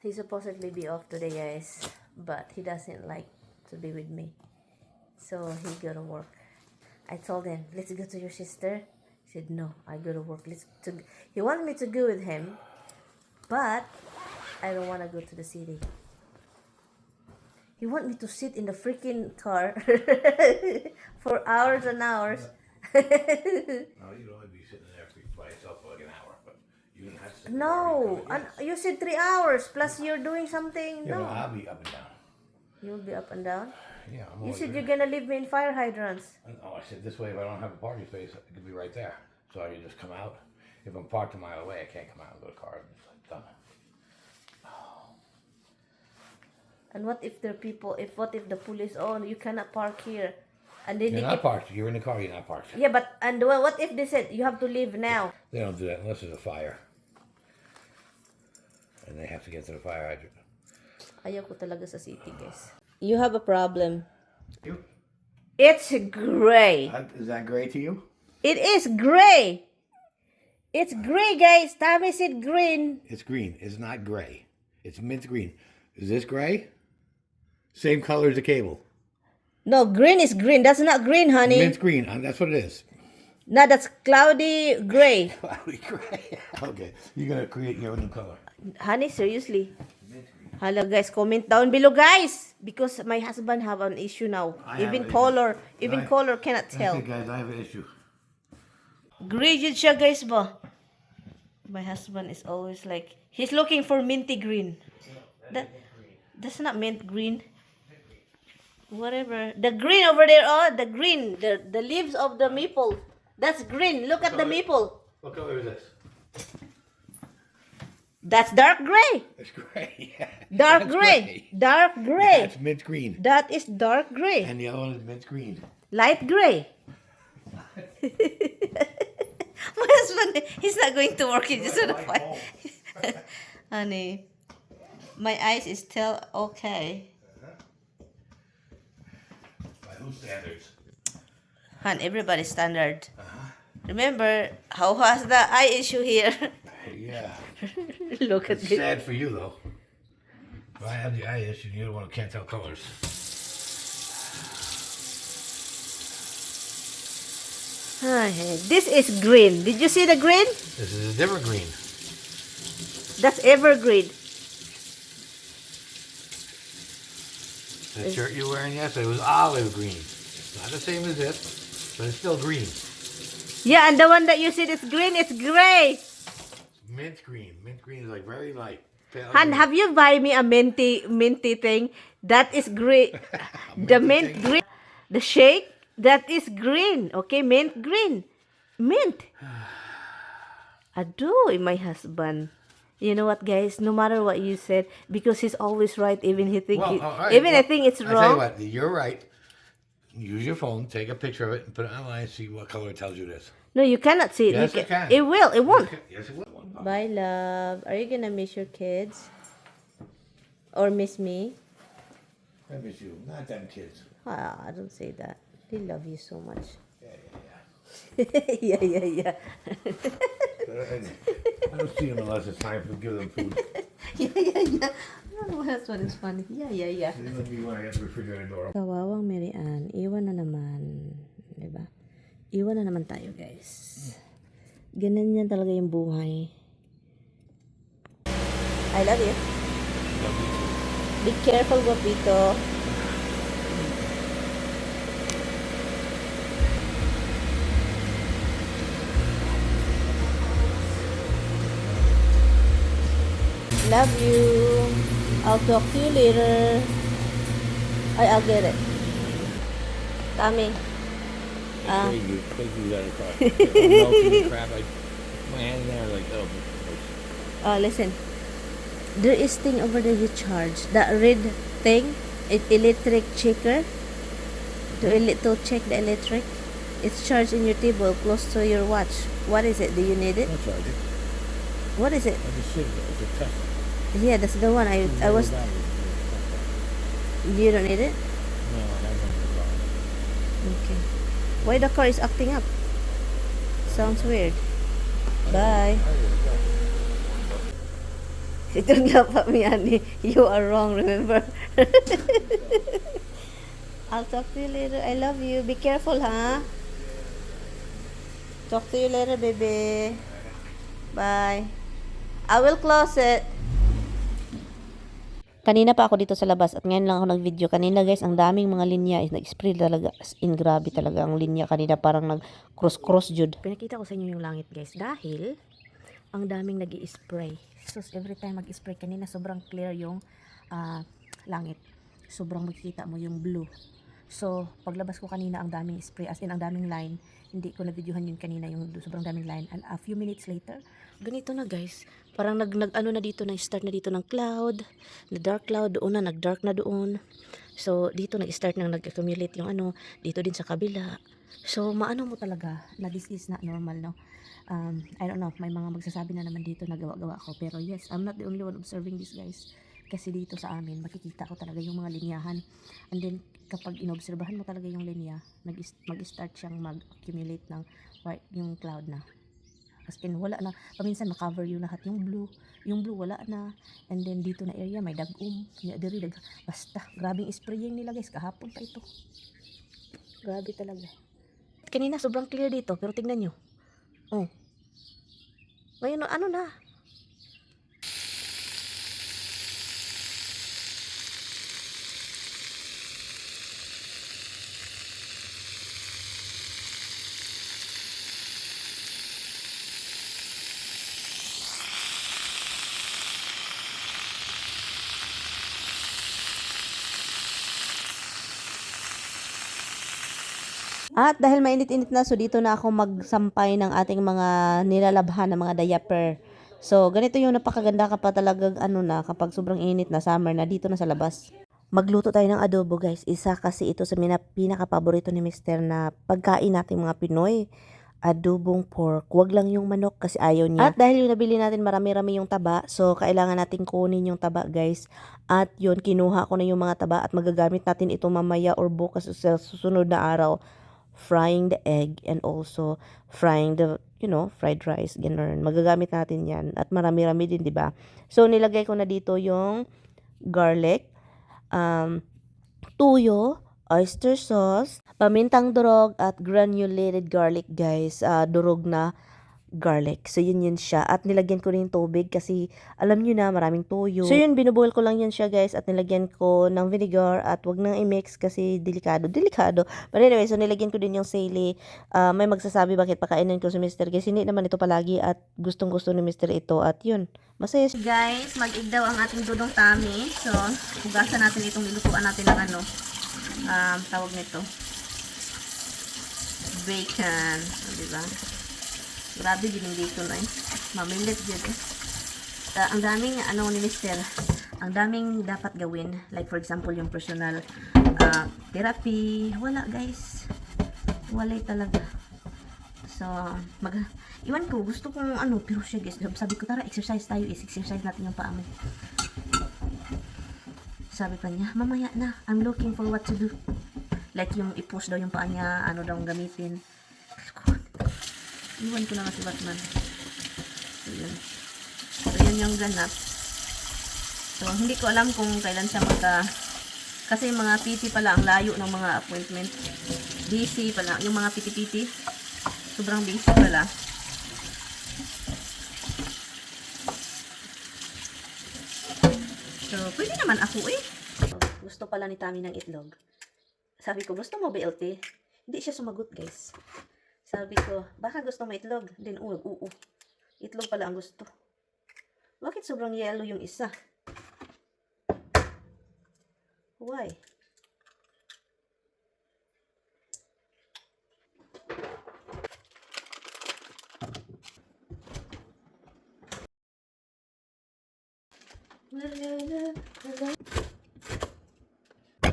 He's supposedly be off today, guys, but he doesn't like to be with me, so he go to work. I told him, let's go to your sister. He said, no, I go to work. He wanted me to go with him, but I don't want to go to the city. He want me to sit in the freaking car for hours and hours. No, you'd only be sitting there by yourself for like an hour, but you don't have to. No, and you said 3 hours plus you're doing something. Yeah, No, no, I'll be up and down. you'll be up and down. Yeah, I'm You always said there. you're gonna leave me in fire hydrants. Oh, I said this way if I don't have a parking space, it could be right there. So I can just come out. If I'm parked a mile away, I can't come out and go to car. It's like done. And what if there are people? What if the police? Oh, you cannot park here, and then You're they not parked. You're in the car. You're not parked. yeah, but and well, what if they said you have to leave now? They don't do that unless there's a fire, and they have to get to the fire hydrant. Ayaw ko talaga sa city, guys. You have a problem. You? It's gray. Is that gray to you? It is gray. It's gray, guys. Tommy said green. It's green. It's not gray. It's mint green. Is this gray? Same color as the cable. No, green is green. That's not green, honey. Mint green. That's what it is. No, that's cloudy gray. Cloudy gray. Okay. You're going to create your own new color. Honey, seriously. Hello, guys. Comment down below, guys. Because my husband have an issue now. I have Even an color, issue. even color cannot tell. That's it, guys. I have an issue. Gray yun siya, guys ba? My husband is always like, he's looking for minty green. That's not mint green. Whatever. The green over there, oh, the green. The leaves of the maple. That's green. Look at the maple. What color is this? That's dark gray. It's gray. Yeah. Dark That's gray. Dark gray. That's mint green. That is dark gray. And the other one is mint green. Light gray. My husband, he's not going to work. He's just gonna fight. Honey, my eyes is still okay. By whose standards? Han, everybody's standard. Remember, how has the eye issue here? Yeah. Look at It's this. sad for you, though. If I have the eye issue, you're the one who can't tell colors. This is green. Did you see the green? This is a different green. That's evergreen. The shirt you were wearing yesterday was olive green. It's not the same as this, but it's still green. Yeah, and the one that you said is green, it's gray. Mint green. Mint green is like very light. Pale Han, green. have you buy me a minty thing? That is green. The mint green. The shake, that is green. Okay, mint green. Mint. Adoy, my husband. You know what, guys? No matter what you said, because he's always right, even he think Well, he, all right, even I well, think it's I tell you wrong. what, you're right. Use your phone, take a picture of it, and put it online and see what color it tells you it is. No, you cannot see it. Yes, You it can. It will. It won't. Yes, it will. Bye, love. Are you gonna miss your kids? Or miss me? I miss you. Not them kids. Ah, don't say that. They love you so much. Yeah. yeah. I don't see them unless it's time to give them food. yeah. Oh, that's what is funny. Yeah. They let me when I get the refrigerator door open. Kawawang Mary Ann, iwan na naman. Diba? Iwan na naman tayo, guys. Ganun yan talaga yung buhay. I love you. Be careful, Guapito. Love you. I'll talk to you later. I'll get it. Tommy. They do that across. Melting crap. I put my hand in there like, oh. Listen. There is thing over there you charge. That red thing, electric checker. To check the electric. It's charged in your table close to your watch. What is it? Do you need it? I'll charge it. What is it? I just sit there. It's a test. Yeah, that's the one. I was. You don't need it? No, I haven't. Okay. Why the car is acting up? Sounds weird. Bye. Ito nga pa, Miani. You are wrong, remember? I'll talk to you later. I love you. Be careful, ha? Talk to you later, baby. Bye. I will close it. Kanina pa ako dito sa labas at ngayon lang ako nag-video. Kanina guys, ang daming mga linya. Nag-spray talaga. As in, grabe talaga ang linya. Kanina parang nag-cross-cross jud. Pinakita ko sa inyo yung langit guys. Dahil, ang daming nag-i-spray. So, every time mag-spray, kanina sobrang clear yung langit. Sobrang makikita mo yung blue. So, paglabas ko kanina, ang daming spray. As in, ang daming line. Hindi ko na-videohan yun kanina, yung sobrang daming line. And a few minutes later, ganito na guys. Parang ano na dito, start na dito ng cloud. Na dark cloud, doon na, nag-dark na doon. So, dito nag-start nang nag-accumulate yung dito din sa kabila. So, maano mo talaga na this is not normal, no? I don't know, may mga magsasabi na naman dito na gawa-gawa ko. Pero yes, I'm not the only one observing this guys. Kasi dito sa amin, makikita ko talaga yung mga linyahan. And then, kapag inobserbahan mo talaga yung linya, mag-start siyang mag-accumulate ng white, yung cloud na. As in, wala na. Paminsan, makover yung lahat. Yung blue, wala na. And then, dito na area, may dagum. Basta, grabing spraying nila guys. Kahapon pa ito. Grabe talaga. Kanina, sobrang clear dito. Pero tingnan nyo. Oh. Ngayon, ano na? At dahil mainit-init na, so dito na ako magsampay ng ating mga nilalabhan ng mga diaper. So, ganito yung napakaganda kapag talagang kapag sobrang init na summer na dito na sa labas. Magluto tayo ng adobo guys. Isa kasi ito sa pinaka-paborito ni Mister na pagkain nating mga Pinoy. Adobong pork. Wag lang yung manok kasi ayaw niya. At dahil yung nabili natin marami-rami yung taba, so kailangan natin kunin yung taba guys. At yun, kinuha ko na yung mga taba at magagamit natin ito mamaya or bukas sa susunod na araw. Frying the egg and also frying the, fried rice, ganun. Magagamit natin yan. At marami-rami din, di ba? So, nilagay ko na dito yung garlic, tuyo, oyster sauce, pamintang durog, at granulated garlic, guys. Durog na garlic. So, yun siya. At nilagyan ko rin tubig kasi alam nyo na, maraming tuyo. So, yun, binuboil ko lang yan siya, guys. At nilagyan ko ng vinegar at wag nang i-mix kasi delikado. But anyway, so nilagyan ko din yung sili. May magsasabi bakit pakainin ko si Mr. Kasi hindi naman ito palagi at gustong-gusto ni Mr. ito. At yun, masaya siya. Guys, mag-igdaw ang ating dudong tami. So, hugasan natin itong nilutuan natin ng tawag nito. Bacon. Diba? Grabe din yung bacon ay. Mamilit dyan eh. Ang daming ni Mister. Ang daming dapat gawin. Like for example yung personal therapy. Wala guys. Wala talaga. So, iwan ko. Gusto kong pero siya guys. Sabi ko tara exercise tayo. Exercise natin yung paa mo. Sabi pa niya, mamaya na. I'm looking for what to do. Like yung i-push daw yung paa niya. Ano daw gamitin. Iwan ko na nga si Batman. So, yun. So, yun yung ganap. So, hindi ko alam kung kailan siya kasi mga PT pala, ang layo ng mga appointment. Busy pala. Yung mga PT-PT, sobrang busy pala. So, pwede naman ako eh. Gusto pala ni Tami ng itlog. Sabi ko, gusto mo BLT? Hindi siya sumagot guys. Sabi ko, baka gusto mo itlog? Then, itlog pala ang gusto. Bakit sobrang yellow yung isa? Why?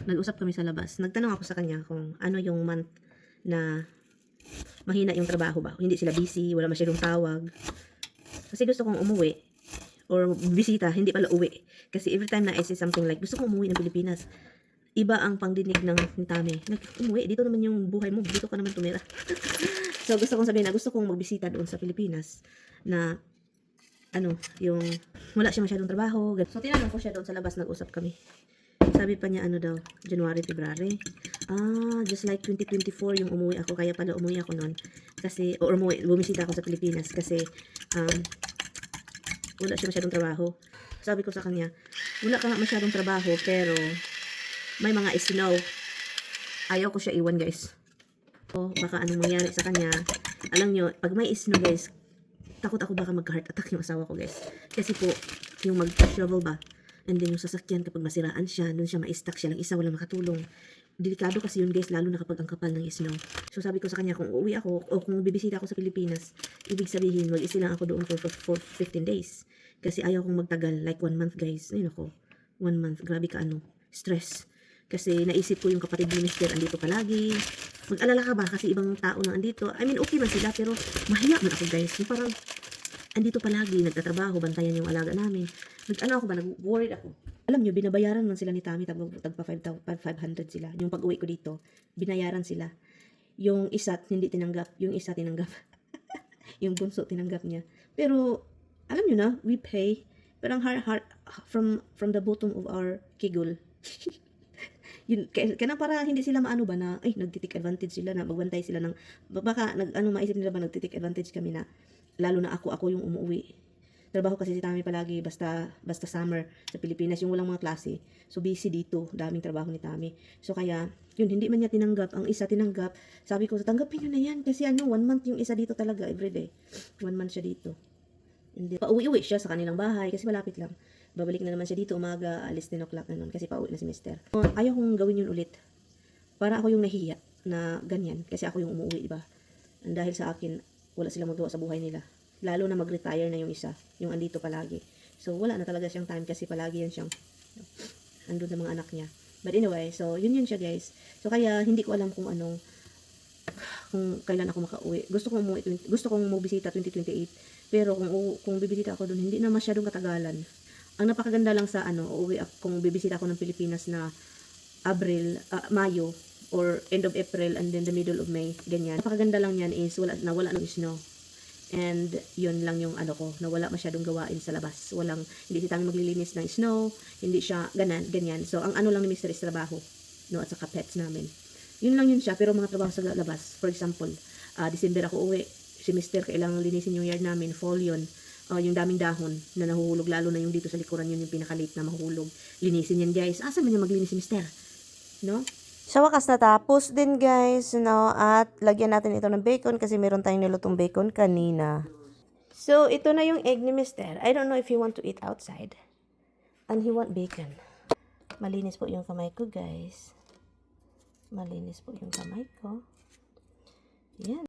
Nag-usap kami sa labas. Nagtanong ako sa kanya kung ano yung month na mahina yung trabaho ba. Hindi sila busy, wala masyadong tawag. Kasi gusto kong umuwi or bisita, hindi pala uwi. Kasi every time na I say something like, gusto kong umuwi ng Pilipinas, iba ang pangdinig ng Tami. Umuwi, dito naman yung buhay mo, dito ka naman tumira. So gusto kong sabihin na gusto kong magbisita doon sa Pilipinas na yung wala siya masyadong trabaho. So, tinanong ko siya doon sa labas, nag-usap kami. Sabi pa niya, daw, January, February. Just like 2024 yung umuwi ako. Kaya pala umuwi ako noon. Kasi, or bumisita ako sa Pilipinas. Kasi, wala siya masyadong trabaho. Sabi ko sa kanya, wala ka nga masyadong trabaho, pero may mga snow. Ayaw ko siya iwan, guys. O, baka anong mangyari sa kanya. Alam nyo, pag may snow, guys, takot ako baka mag-heart attack yung asawa ko, guys. Kasi po, yung mag-shovel ba, and then yung sasakyan kapag masiraan siya, doon siya ma-stuck siya lang isa, walang makatulong. Delikado kasi yun, guys, lalo na kapag ang kapal ng snow. So sabi ko sa kanya, kung uuwi ako o kung bibisita ako sa Pilipinas, ibig sabihin, mag-isa lang ako doon for 15 days. Kasi ayaw kong magtagal, like 1 month, guys. Ayun ako, 1 month, grabe ka stress. Kasi naisip ko yung kapatid ni Mister andito palagi. Mag-alala ka ba kasi ibang tao na andito? I mean, okay man sila, pero mahiya man ako, guys. Yung parang andito palagi, nagtatrabaho, bantayan yung alaga namin. Ako ba, nag-worried ako. Alam nyo, binabayaran man sila ni Tami, tagpa 500 sila. Yung pag-uwi ko dito, binayaran sila. Yung isa, hindi tinanggap. Yung isa, tinanggap. Yung bunso, tinanggap niya. Pero, alam nyo na, we pay. Parang heart from the bottom of our kigul. Yun, kaya para hindi sila maano ba na, ay, nagtitik advantage sila na, magbantay sila ng, baka, maisip nila ba, nagtitik advantage kami na, lalo na ako yung umuwi. Trabaho kasi si Tami palagi, basta summer sa Pilipinas, yung walang mga klase. So, busy dito, daming trabaho ni Tami. So, kaya, yun, hindi man niya tinanggap, ang isa tinanggap, sabi ko, tanggapin nyo na yan, kasi 1 month yung isa dito talaga, everyday. 1 month siya dito. Hindi, pauwi-uwi siya sa kanilang bahay, kasi malapit lang. Babalik na naman siya dito, umaga, alis 10 o'clock na nun, kasi pauwi na si Mister. Ayaw kong gawin yun ulit. Para ako yung nahiya na ganyan, kasi ako yung umuwi, diba? Dahil sa akin, wala silang magawa sa buhay nila. Lalo na mag-retire na yung isa, yung andito palagi. So, wala na talaga siyang time kasi palagi yan siyang andun sa mga anak niya. But anyway, so, yun siya, guys. So, kaya, hindi ko alam kung kailan ako makauwi. Gusto kong mabisita 2028. Pero, kung bibisita ako dun, hindi na masyadong katagalan. Ang napakaganda lang sa, uuwi ako, kung bibisita ako ng Pilipinas na Mayo, or end of April, and then the middle of May, ganyan. Napakaganda lang yan is, wala ng snow. And yun lang yung ko, na wala masyadong gawain sa labas. Hindi si Tami maglilinis ng snow, hindi siya ganyan. So, ang lang ni Mr. is trabaho, at saka pets namin. Yun lang yun siya, pero mga trabaho sa labas. For example, December ako uwi, si Mr. kailangan linisin yung yard namin, fall yun. Yung daming dahon na nahuhulog, lalo na yung dito sa likuran, yun yung pinaka-late na mahuhulog. Linisin yan, guys. Asan man niya maglinis si Mr.? No? Sa wakas natapos din guys, at lagyan natin ito ng bacon kasi meron tayong nilutong bacon kanina. So, ito na yung egg ni Mister. I don't know if he want to eat outside. And he want bacon. Malinis po yung kamay ko, guys. Malinis po yung kamay ko. Yan.